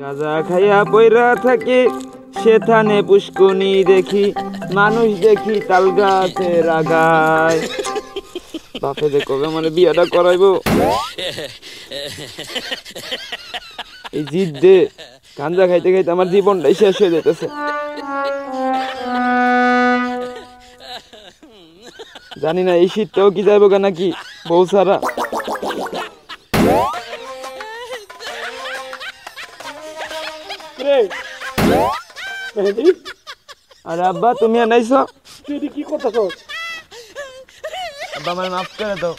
গাঁজা খাইয়া পয়রা থাকি সেখানে পুষ্কুনি দেখি, মানুষ দেখি তাল গাছের আগায়। বাপে যে কবে মানে বিয়াটা করাইবো, এই জিদ দে গাঁজা খাইতে খাইতে আমার জীবনটাই শেষ হয়ে যেতেছে। জানি না এই শীতটাও কি যাইব নাকি বউ ছাড়া। আরে আব্বা তুমি আনাইছো, তুই কি করতেছ? আব্বা আমার মাফ করে দাও।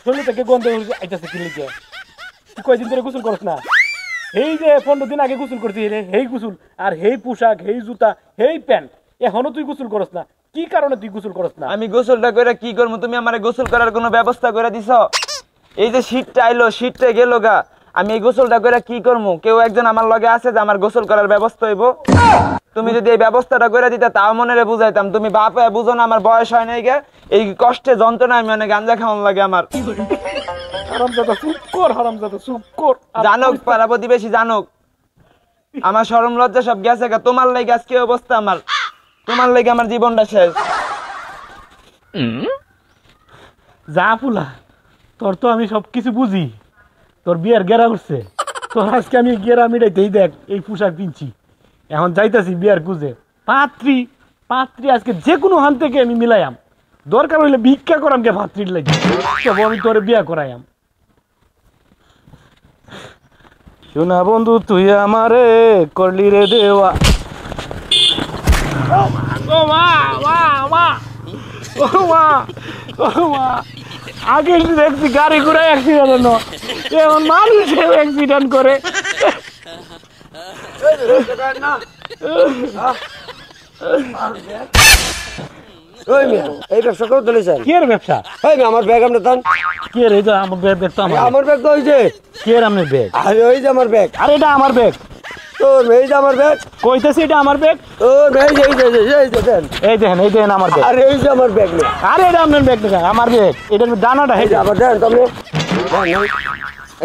শরীর থেকে গন্ধ আইতাছে কি লিখে? তুই কয়দিন ধরে গোসল করছ না? এই যে 15 দিন আগে গোসল করছিস রে, হেই গোসল আর হেই পোশাক, হেই জুতা, হেই প্যান্ট, এখনো তুই গোসল করছ না। কি কারণে তুই গোসল করছ না? আমি গোসলটা করে কি করবো? তুমি আমারে গোসল করার কোনো ব্যবস্থা করে দিছো? এই যে শীতটা আইলো, শীতটা গেল গা, আমি এই গোসলটা করে কি করবো? কেউ একজন আমার লগে আছে যে আমার গোসল করার ব্যবস্থা হইব? তুমি যদি এই ব্যবস্থাটা করে দিতে তাও মনে বুঝাইতাম। তুমি বাপ বুঝো না, আমার বয়স হয় নাই গে, এই কষ্টে যন্ত্রণা আমি অনেক গাঞ্জা খাওয়ান লাগে আমার। হারামজাদা চুপ কর, হারামজাদা চুপ কর। জানুক পাড়া প্রতিবেশী জানুক, আমার শরম লজ্জা সব গেছে গা। তোমার লাগে আজকে অবস্থা আমার, তোমার লাগে আমার জীবনটা শেষ। যা ফুলা, তোর তো আমি সবকিছু বুঝি। তোর বিয়ার গেরা উঠছে, তোর আজকে আমি গেরা মিটাইতেই দেখ এই পোশাক পিনছি। এখন যাইতাছি বিয়ার খুঁজে পাত্রী। পাত্রী আজকে যে কোনো হান থেকে আমি মিলাইয়াম, দরকার হইলে ভিক্ষা করাম কে পাত্রীর লাগে, তবু আমি তোরে বিয়া করাইয়াম। শোনা বন্ধু তুই আমারে করলি রে দেওয়া। আগে দেখছি গাড়ি ঘোড়া অ্যাক্সিডেন্ট, এখন মানুষ অ্যাক্সিডেন্ট করে। এই ব্যবসা করে তুলেছেন? কি এর ব্যবসা? আমার ব্যাগ আপনার দান। কি এর? এই যে আমার ব্যাগ তো আমার ব্যাগ তো ওই যে। কি এর আপনার ব্যাগ? আরে ওই যে আমার ব্যাগ। আরে এটা আমার ব্যাগ। তোর এই যে আমার ব্যাগ। কইতেছি এটা আমার ব্যাগ। তোর এই যে এই যে দেন। এই দেখেন আমার ব্যাগ। আরে এই যে আমার ব্যাগ না। আরে এটা আপনার ব্যাগ না, আমার ব্যাগ। এটার দানাটা এই যে আবার দেন তুমি।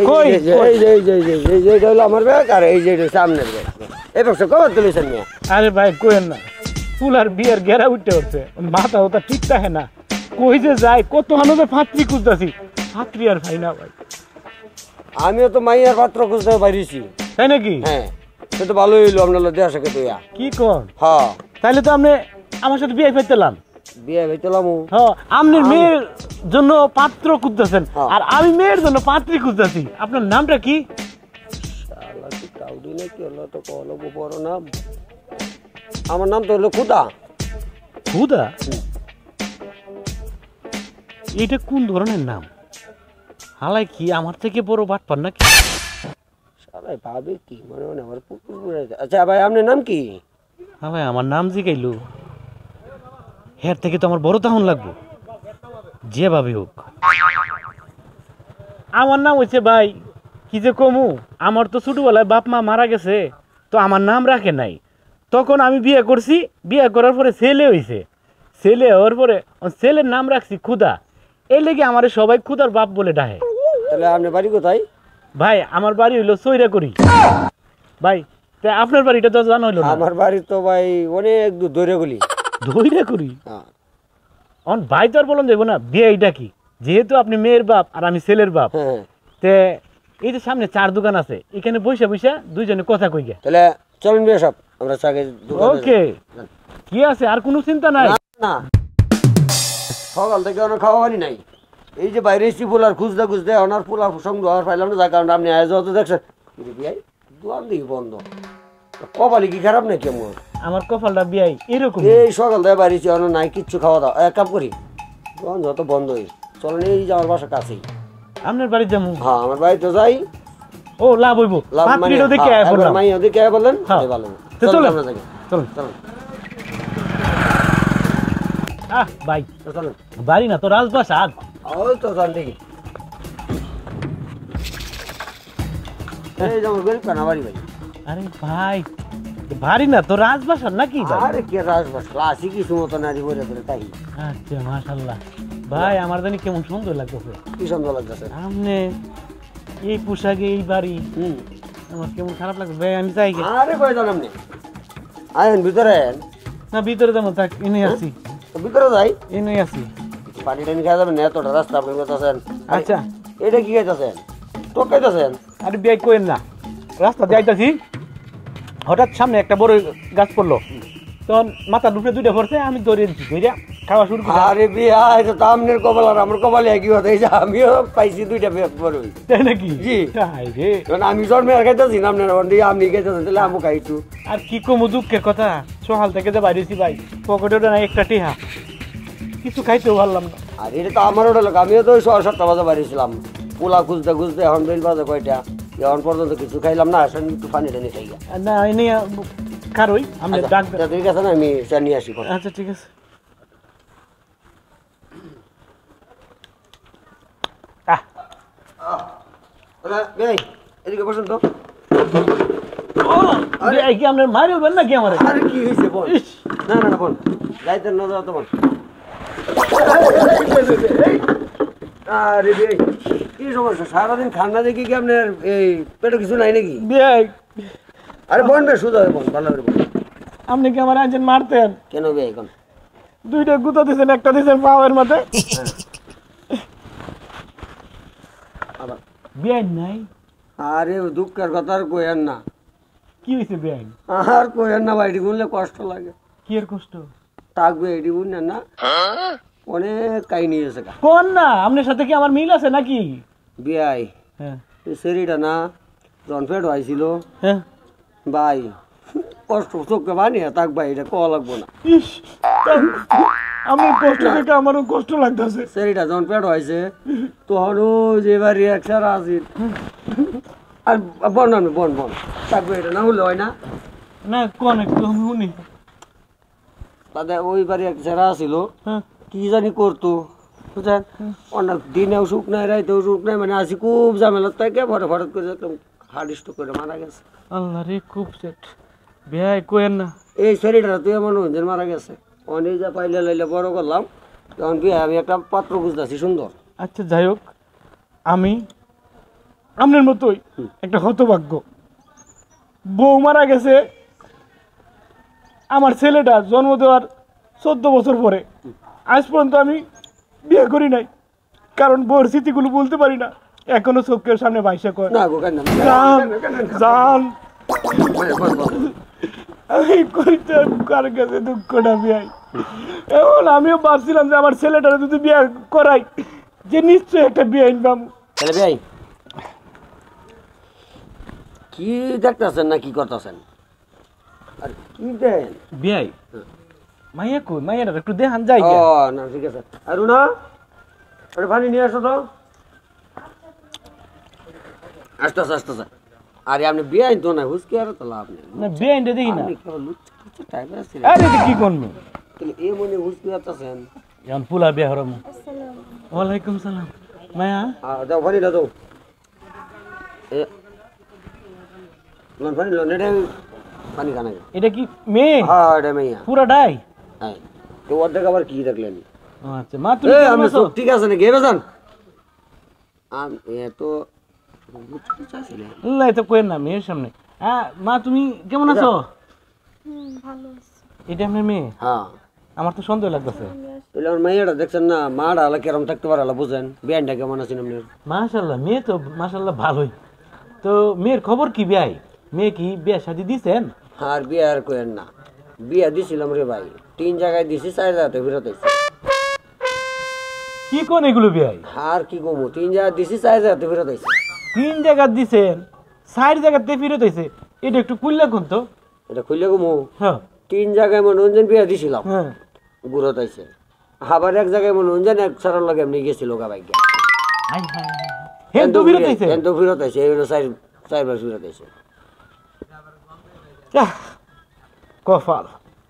কই এই যে এটা হলো আমার ব্যাগ, আর এই যে সামনের ব্যাগ। এই ব্যবসা কবে তুলেছেন মিয়া? আরে ভাই কোয়েন না, ফুলার বিয়ের গেরা উঠতে উঠছে, মাথা ওটা ঠিক থাকে না। কই যে যায়, কত হানুতে ফাত্রি খুঁজতেছি, ফাত্রি আর ভাই না ভাই। আমিও তো মাইয়ার পাত্র খুঁজতে পারিছি। তাই নাকি? হ্যাঁ, সে তো ভালোই হইলো আপনার দেওয়া সাথে তুই। কি কর? হ্যাঁ, তাইলে তো আপনি আমার সাথে বিয়ে ফেলতেলাম। বিয়ে হইতেলাম। হ্যাঁ, আপনি মেয়ের জন্য পাত্র খুঁজতেছেন, হ্যাঁ। আর আমি মেয়ের জন্য পাত্রী খুঁজতেছি। আপনার নামটা কি? আমার নাম তো হলো খুদা। খুদা? এটা কোন ধরনের নাম? হালাই কি আমার থেকে বড় বাটপার নাকি? সবাই ভাবে কি মনে মনে আমার পুকুর। আচ্ছা ভাই, আপনার নাম কি? হ্যাঁ ভাই, আমার নাম জিগাইলো, হের থেকে তো আমার বড় তাহন লাগবো যেভাবে হোক। আমার নাম হচ্ছে ভাই কি যে কমু, আমার তো ছোটবেলায় বাপ মা মারা গেছে, তো আমার নাম রাখে নাই। তখন আমি বিয়ে করছি, বিয়ে করার পরে ছেলে হয়েছে, ছেলে হওয়ার পরে ছেলের নাম রাখছি খুদা। এই লেগে আমার সবাই খুদার বাপ বলে ডাহে। তাহলে আপনার বাড়ি কোথায়? ভাই আমার বাড়ি হইলো সৈরাকুড়ি। ভাই তা আপনার বাড়িটা তো জানা হইলো না? আমার বাড়ি তো ভাই অনেক দূর, দৈরাগুলি। সৈরাকুড়ি? ভাই তো আর বলুন যাবো না, বিয়ে এইটা কি? যেহেতু আপনি মেয়ের বাপ আর আমি ছেলের বাপ, তে এই যে সামনে চার দোকান আছে, এখানে বসে বসে দুইজনে কথা কই গে। তাহলে চলুন বিয়ে সব আমরা চাকে। ওকে, কি আছে আর কোনো চিন্তা নাই? না, সকাল থেকে অনেক খাওয়া হয়নি নাই। এই যে বাইরে এসছি ফুলার খুঁজতে খুঁজতে ওনার ফুলার সঙ্গ আর পাইলাম না, যার কারণে আপনি আয়োজন তো দেখছেন দোয়ান দিকে বন্ধ। কপালি কি খারাপ নাকি আমার? আমার কপালটা বিয়াই এরকম। এই সকাল থেকে বাইরে এসছি অনেক নাই কিচ্ছু খাওয়া দাওয়া। এক কাপ করি দোয়ান যত বন্ধ হয়ে চলেন। এই যে আমার বাসা কাছেই। আপনার বাড়ি যাবো? হ্যাঁ, আমার বাড়িতে যাই। ও লাভ হইব, পাত্রীটা দেখে আয় বললাম। মাই ওদিকে আয় বললেন ভালো। চলুন চলুন চলুন। ভাই চলুন, বাড়ি না তো রাজপ্রাসাদ। ওই তো চল দেখি। এই যেমন গরিব কানা বাড়ি ভাই। আরে ভাই বাড়ি না তো রাজপ্রাসাদ নাকি? আরে কে রাজবাস ক্লাসিক কিছু মতো নারী বলে তাই। আচ্ছা মাশাআল্লাহ। ভাই আমার জানি কেমন সুন্দর লাগতেছে। কি সুন্দর লাগতেছে আপনি এই পোশাকে এই বাড়ি, আমার কেমন খারাপ লাগছে ভাই। আমি চাই আরে কই জান আপনি আয়েন ভিতরে আয়েন। না ভিতরে তেমন থাক, এনে আছি, ভিতরে যাই, এনে আছি। পানি টানি খাওয়া যাবেন না, এতটা রাস্তা আপনি করতেছেন। আচ্ছা এটা কি খাইতেছেন? টক খাইতেছেন? আরে বিয়ে করেন না, রাস্তা যাইতাছি, হঠাৎ সামনে একটা বড় গাছ পড়লো, তখন মাথা দুপুরে দুইটা পড়ছে, আমি দৌড়িয়ে দিচ্ছি, ধরে খাওয়া শুরু করি। আরে বিয়া এটা তো আপনার কপাল আর আমার কপালে একই কথা। এই যে আমিও পাইছি দুইটা বড়, তাই নাকি? জি। তাই রে। কারণ আমি জন্মে আর খাইতেছি না, আপনার আপনি খাইতেছেন, তাহলে আমি খাই একটু। আর কি কমু দুঃখের কথা, সকাল থেকে যে বাইরেছি ভাই, পকেটে না একটা টিহা, কিছু খাইতেও পারলাম না। আর এটা তো আমার ওটা লোক, আমিও তো ওই 7:30 বাজে বাড়িয়েছিলাম, পোলা খুঁজতে খুঁজতে এখন বেল বাজে কয়টা, এখন পর্যন্ত কিছু খাইলাম না, আসেন একটু পানি টানি খাই। আর না এনে কারোই আমি ডাক। ঠিক আছে না, আমি চা নিয়ে আসি। আচ্ছা ঠিক আছে। এদিকে বসুন তো। কি আপনার মারি বলবেন নাকি আমার? আরে কি হয়েছে বল। না না না বল, যাইতেন না যাও তো বল। আরে রে কি সমস্যা, সারাদিন খান্না দেখি কি আপনার এই পেটে কিছু নাই নাকি? আরে বোন বে সুদা বোন, ভালো করে বোন। আপনি কি আমার আনছেন মারতেন? কেন বে এখন? দুইটা গুতা দিয়েছেন, একটা দিয়েছেন পাওয়ার মাথায়। আবার বেআইন নাই? আরে দুঃখের কথা আর কইেন না। কি হয়েছে বেআইন? আর কইেন না ভাই, এটি শুনলে কষ্ট লাগে। কি এর কষ্ট? থাকবে এটি বুঝলেন না, অনেক কাহিনী আছে। কোন না আপনার সাথে কি আমার মিল আছে নাকি? বিয়াই হ্যাঁ সেরিটা না জনফেড হয়েছিল হ্যাঁ ভাই, কষ্ট চোখে বানিয়ে থাক ভাই, এটা কওয়া লাগবো না। ইস, আমার কষ্ট দেখে আমারও কষ্ট লাগতেছে। সেরিটা জনফেড হয়েছে তখনও যে বাড়ি একসারা আসিল। আর বন আমি বন বন থাকবে, এটা না হলে হয় না। না কোন একটু আমি শুনি। তাদের ওই বাড়ি একসারা আসিল, হ্যাঁ কি জানি করতো বুঝছেন, অনেক দিনেও সুখ নাই, রাইতেও সুখ নাই, মানে আসি খুব ঝামেলা থেকে ফটাফট করে একদম হার্ট স্ট্রোক করে মারা গেছে। আল্লাহ রে, খুব সেট বেআই কোয়েন না। এই শরীরটা তুই এমন হঞ্জের মারা গেছে, অনেক যা পাইলে লাইলে বড় করলাম, তখন বিয়ে আমি একটা পাত্র বুঝতেছি সুন্দর। আচ্ছা যাই হোক, আমি আপনার মতোই একটা হতভাগ্য, বউ মারা গেছে আমার ছেলেটা জন্ম দেওয়ার 14 বছর পরে। আজ পর্যন্ত আমি বিয়ে করি নাই, কারণ বউর স্মৃতিগুলো বলতে পারি না, এখনো চোখের সামনে ভাইসা কয় না গো কেন জান আমি কইতে কার কাছে দুঃখটা বিয়াই। এখন আমিও ভাবছিলাম যে আমার ছেলেটারে যদি বিয়ে করাই, যে নিশ্চয়ই একটা বিয়ে ইনকাম। তাহলে ভাই কি দেখতেছেন না কি করতেছেন? আর কি দেন বিয়াই মাইয়া কই, মাইয়াটা একটু দেখান যাই। ও না ঠিক আছে। আর না ওটা পানি নিয়ে আসো তো, আসতেছে আসতেছে। আরে আপনি বিয়ে আইন তো না, হুসকি আর তো লাভ নেই। না বিয়াইনটা দেখি না। আপনি কেবল লুচ্চা টাইপ আছে। আরে এটা কি করবো? তাহলে এই মনে হুসকি আছেন। এখন ফুলা বিয়া হরম। ওয়ালাইকুম সালাম। মায়া দাও পানি দাও। এ লন পানি লন, এটা পানি খানা। এটা কি মেয়ে? হ্যাঁ এটা মেয়া পুরাটাই? হ্যাঁ। তো অর্ধেক আবার কি দেখলেন? আচ্ছা মা তুমি এই কেমন আমি আছো? সব ঠিক আছে না, গেবে যান। এ তো না এটা কইেন না মেয়ের সামনে। হ্যাঁ মা তুমি কেমন আছো? ভালো আছি। এটা আপনার মেয়ে? হ্যাঁ। আমার তো সন্দেহ লাগতেছে। তাহলে আমার মেয়েটা দেখছেন না, মাটা আলা কেরম থাকতে পারে আলা বুঝেন, বিয়ানটা কেমন আছেন আপনার? মাশাআল্লাহ মেয়ে তো মাশাআল্লাহ ভালোই। তো মেয়ের খবর কি বিয়াই? মেয়ে কি বিয়ে শাদী দিছেন? আর বিয়ে আর করেন না, বিয়া দিছিলাম রে ভাই, 3 জায়গায় দিছি, 4 জায়গাতে ফেরত আইছি। কি কোন এগুলো বিয়াই? আর কি কমু, 3 জায়গা দিছি, 4 জায়গাতে ফেরত আইছি। 3 জায়গা দিছেন, 4 জায়গাতে ফেরত হইছে, এটা একটু কুল্লা কোন তো। এটা খুললে কমু, হ্যাঁ 3 জায়গায় মনোরঞ্জন বিয়া দিছিলাম, হ্যাঁ ঘুরত আইছে। আবার এক জায়গায় মনোরঞ্জন এক সারার লাগে এমনি গেছিল গা বাইক। হাই হাই হেন তো ফেরত হইছে। হেন তো ফেরত আইছে, এই হলো 4 বার ফেরত আইছে। কফাল।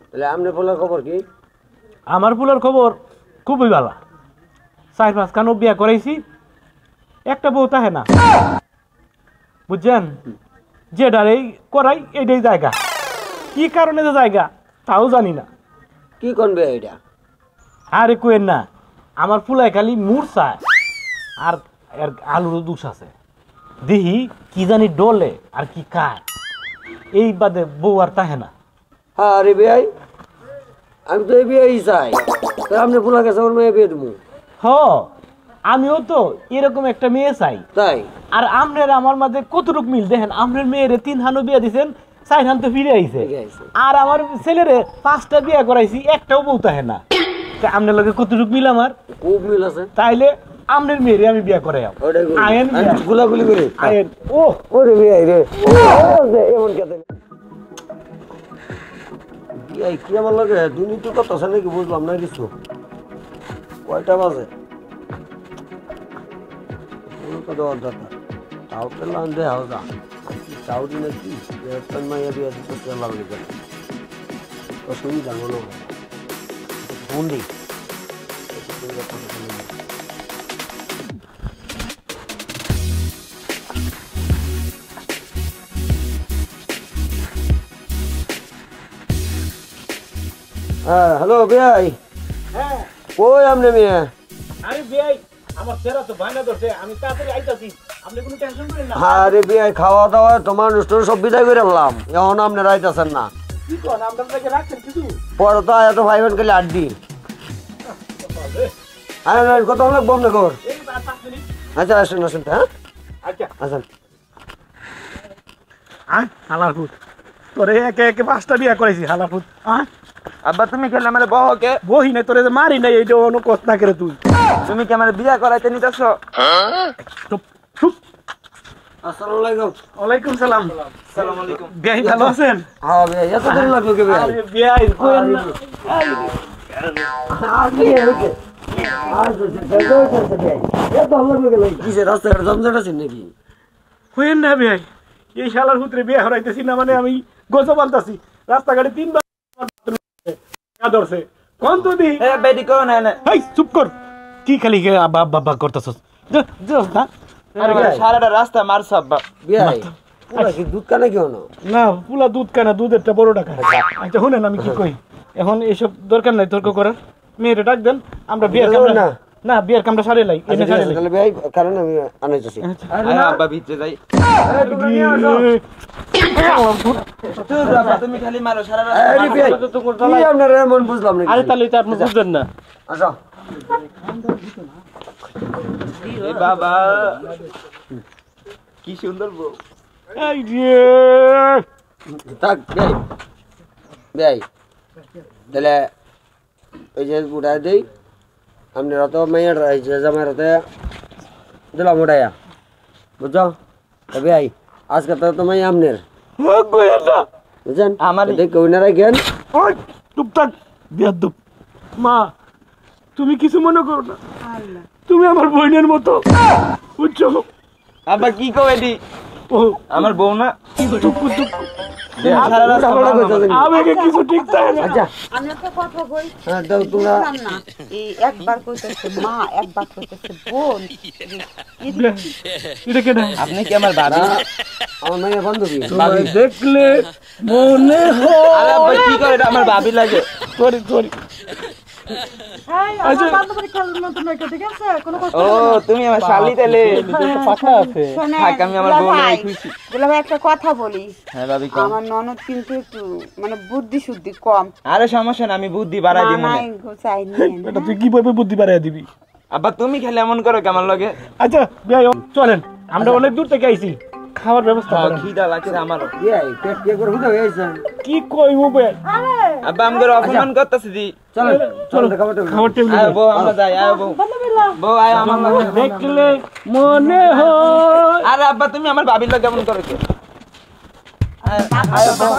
তাহলে আপনার পোলার খবর কি? আমার ফুলার খবর খুবই ভালো। 4-5 কানো বিয়া করাইছি, একটা বউ তাহে না বুঝছেন, যেটার এই করাই এটাই জায়গা, কি কারণে যে জায়গা তাও জানি না। কি করবে এটা? আরে কোয়েন না, আমার ফুলায় খালি মুরসায় আর এর আলুরও দুষ আছে দেখি কি জানি ডলে আর কি খায় এই বাদে বউ আর তাহে না। হ্যাঁ রে ভাই আমি তো এই বিয়েই চাই তা আপনি ফুলা গেছে আমার মেয়ে বিয়ে দেবো হ আমিও তো এরকম একটা মেয়ে চাই। তাই আর আমনের আমার মাঝে কতটুক মিল দেখেন আমনের মেয়েরে 3 হানও বিয়ে দিছেন 4 হান তো ফিরে আইছে ফিরে আইছে। আর আমার ছেলেরে 5টা বিয়ে করাইছি একটাও বউ তাহে না। তা আমনের লগে কতটুক মিল আমার খুব মিল আছে তাইলে আমনের মেয়েরে আমি বিয়ে করাই ওটাই করি। আয়েন বিয়া। গুলাগুলি করে আয়েন ও ওরে ভাই রে এমন কথা বিয়াই কি আমার লাগে দুই তো কত আছে নাকি বুঝলাম না কিছু কয়টা বাজে দেওয়ার দরকার তাও পেলাম দে হাও যা তাও দিন কি মাইয়া বিয়া দিতে পেলাম তো শুনি জানো না ফোন দিই হ্যাঁ হ্যালো ভাই হ্যাঁ কই আপনি মেয়ে আমি বিয়ে আমার ছেলে তো বাইনা ধরছে আমি তাড়াতাড়ি আইতাছি আপনি কোনো টেনশন করেন না। আরে বিয়ে খাওয়া দাওয়া তোমার অনুষ্ঠান সব বিদায় করে এলাম এখন আপনি রাইতেছেন না কি কোন আপনারা রাখছেন কিছু পরে তো এত ভাইবেন গেলে আড্ডি আরে না কত লাগবো আপনার ঘর এই 5 মিনিট আচ্ছা আসেন আসেন হ্যাঁ আচ্ছা আসেন হালার ফুট তোরে একে একে 5টা বিয়ে করাইছি হালার ফুট আব্বা তুমি খেলে আমার বহকে বহি নাই তোরে যে মারি নাই এইটা অন্য কষ্ট না করে তুই তুমি কি আমার বিয়া করাইতে নিতেছ? চুপ চুপ আসসালামু আলাইকুম ওয়ালাইকুম সালাম আসসালামু আলাইকুম। বিয়াই ভালো আছেন? হ্যাঁ ভাই এত দেরি লাগলো কে ভাই আরে বিয়াই কোয়েন না কিসে রাস্তাঘাট জমজট আছে নাকি কোয়েন না বিয়াই এই শালার পুত্রে বিয়ে হরাইতেছি না মানে আমি গজব আনতাছি রাস্তাঘাটে 3 বার ধরছে কোন তো দি এ বেডি কো না না এই চুপ কর কি খালি আব্বা আব্বা করতেছস যা আরে সারাটা রাস্তা মারছ আব্বা। ভাই পুরা কি দুধ কানে কি হলো না পুলা দুধ কানা দুধেরটা বড় টাকা আচ্ছা শুনেন আমি কি কই এখন এইসব দরকার নাই তর্ক করার মেয়েরে ডাক দেন আমরা বিয়ের কামরা না। না বিয়ের কামরা সারে লাই এনে সারে লাই তাহলে ভাই কারণ আমি আনাইতেছি আরে আব্বা ভিতরে যাই। তুই আব্বা তুমি খালি মারো সারা আরে ভাই কি আপনার মন বুঝলাম না আরে তাহলে তো আপনি বুঝবেন না আচ্ছা এ বাবা কি সুন্দর বউ। এই রে থাক ভাই ভাই তাহলে ওই যে উঠাই দেই আপনারা তো মেয়ের জামাই রাতে দিলাম উঠাইয়া বুঝছো তবে ভাই আজকে তো মাই আপনার বুঝছেন আমার দেখে ওনারা জ্ঞান ওই চুপ থাক বেয়াদব মা তুমি কিছু মনে করো না তুমি আমার বোনের মতো বুঝছো আব্বা কি কও এডি ও আমার বউ না চুপ চুপ সারা রাস্তা মারো। আবেগে কিছু ঠিক থাকে না আচ্ছা আমি একটা কথা কই হ্যাঁ দাও তোমরা বুঝলাম না এই একবার কইতেছে মা একবার কইতেছে বোন এটা কেন আপনি কি আমার ভাবি? আমার মেয়ের বান্ধবী তোমায় দেখলে মনে আরে আব্বা কি করে এটা আমার ভাবি লাগে। সরি সরি এই আমার বান্ধবীর খেলার মতো নয় ঠিক আছে কোনো কষ্ট ও তুমি আমার শালি তাইলে পাখা আছে থাক আমি আমার বউ নিয়ে খুশি। দুলা ভাই একটা কথা বলি হ্যাঁ ভাবি কম। আমার ননদ কিন্তু একটু মানে বুদ্ধি শুদ্ধি কম আরে সমস্যা না আমি বুদ্ধি বাড়াই দিই মনে। মানাই গোছাই নিয়ে এটা তুই কিভাবে বুদ্ধি বাড়াইয়া দিবি আব্বা তুমি খেলে এমন করো কেমন লাগে? আচ্ছা বিয়াই চলেন আমরা অনেক দূর থেকে আইছি খাওয়ার ব্যবস্থা করেন খিদা লাগছে আমারও। এই পেট কে করে হুদা হয়েছে কি কইবো বিয়াই আব্বা আমাদের অপমান করতেছি দি। চলো চলো খাবারটা খাবার টেবিল আয় বউ আমরা যাই আয় বউ। বউ আয় আমার লগে। দেখলে মনে হয় আরে আব্বা তুমি আমার ভাবির লগে কেমন করো? আয় আয় বউ।